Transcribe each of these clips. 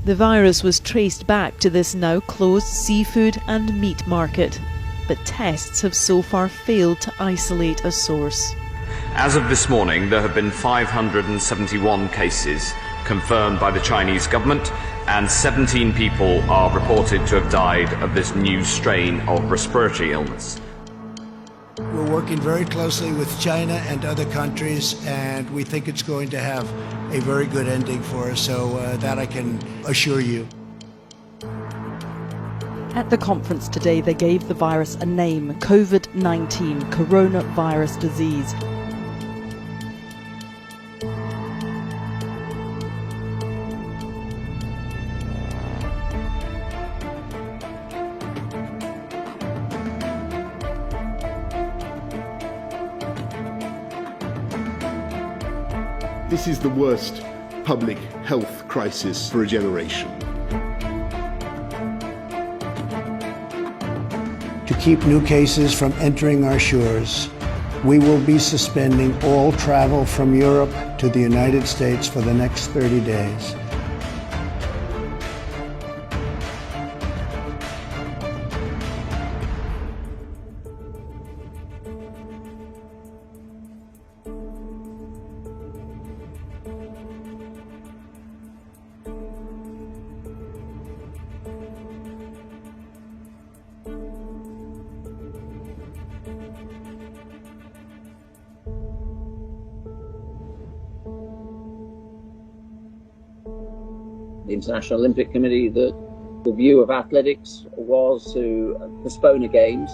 The virus was traced back to this now closed seafood and meat market, but tests have so far failed to isolate a source. As of this morning, there have been 571 cases confirmed by the Chinese government, and 17 people are reported to have died of this new strain of respiratory illness. We're working very closely with China and other countries, and we think it's going to have a very good ending for us, so that I can assure you. At the conference today, they gave the virus a name, COVID-19, coronavirus disease. This is the worst public health crisis for a generation. To keep new cases from entering our shores, we will be suspending all travel from Europe to the United States for the next 30 days. The International Olympic Committee, the view of athletics was to postpone the Games.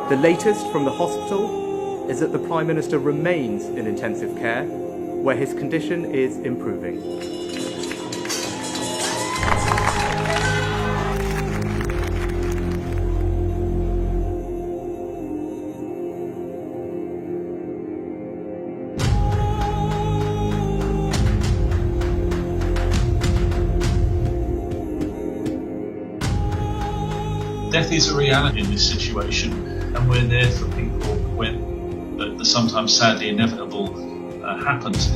The latest from the hospital is that the Prime Minister remains in intensive care, where his condition is improving. Death is a reality in this situation, and we're there for people when the sometimes sadly inevitable happens.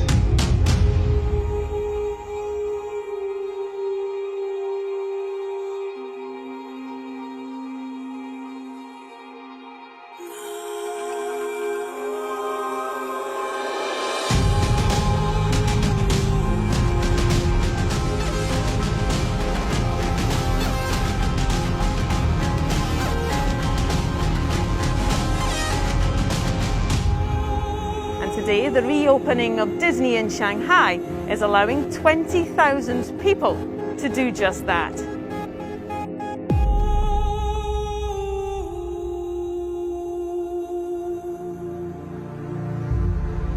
Today, the reopening of Disney in Shanghai is allowing 20,000 people to do just that.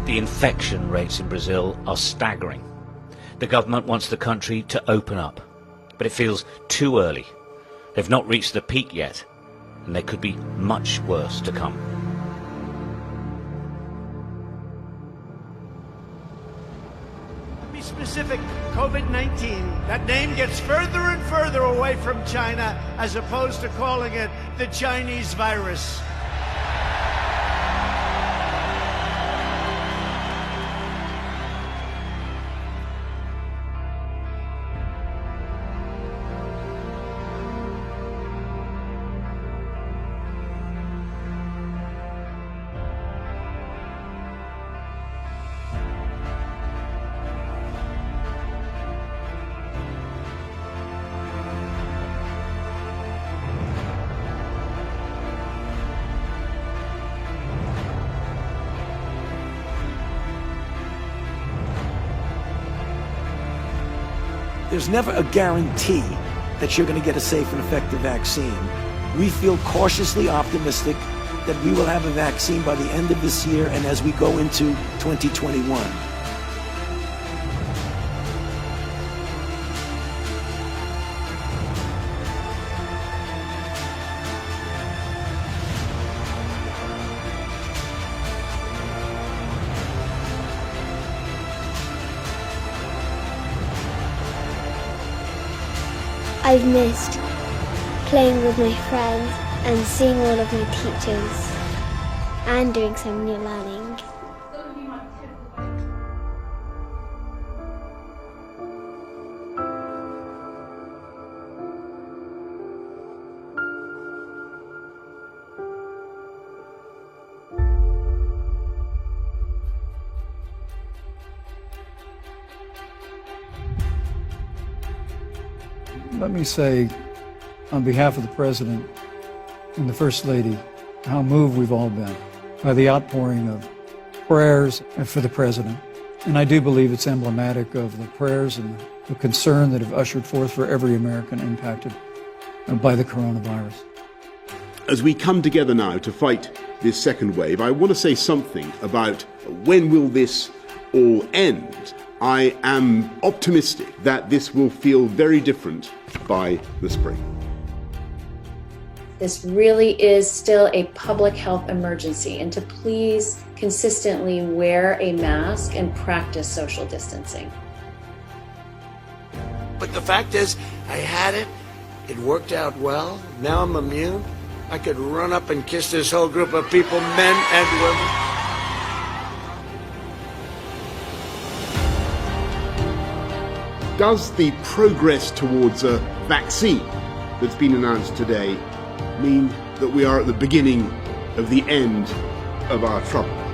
The infection rates in Brazil are staggering. The government wants the country to open up, but it feels too early. They've not reached the peak yet, and there could be much worse to come. Specific COVID-19, that name gets further and further away from China as opposed to calling it the Chinese virus. There's never a guarantee that you're going to get a safe and effective vaccine. We feel cautiously optimistic that we will have a vaccine by the end of this year and as we go into 2021. I've missed playing with my friends and seeing all of my teachers and doing some new learning. Let me say, on behalf of the President and the First Lady, how moved we've all been by the outpouring of prayers for the President. And I do believe it's emblematic of the prayers and the concern that have ushered forth for every American impacted by the coronavirus. As we come together now to fight this second wave, I want to say something about when will this all end. I am optimistic that this will feel very different by the spring. This really is still a public health emergency, and to please consistently wear a mask and practice social distancing. But the fact is, I had it. It worked out well. Now I'm immune. I could run up and kiss this whole group of people, men and women. Does the progress towards a vaccine that's been announced today mean that we are at the beginning of the end of our troubles?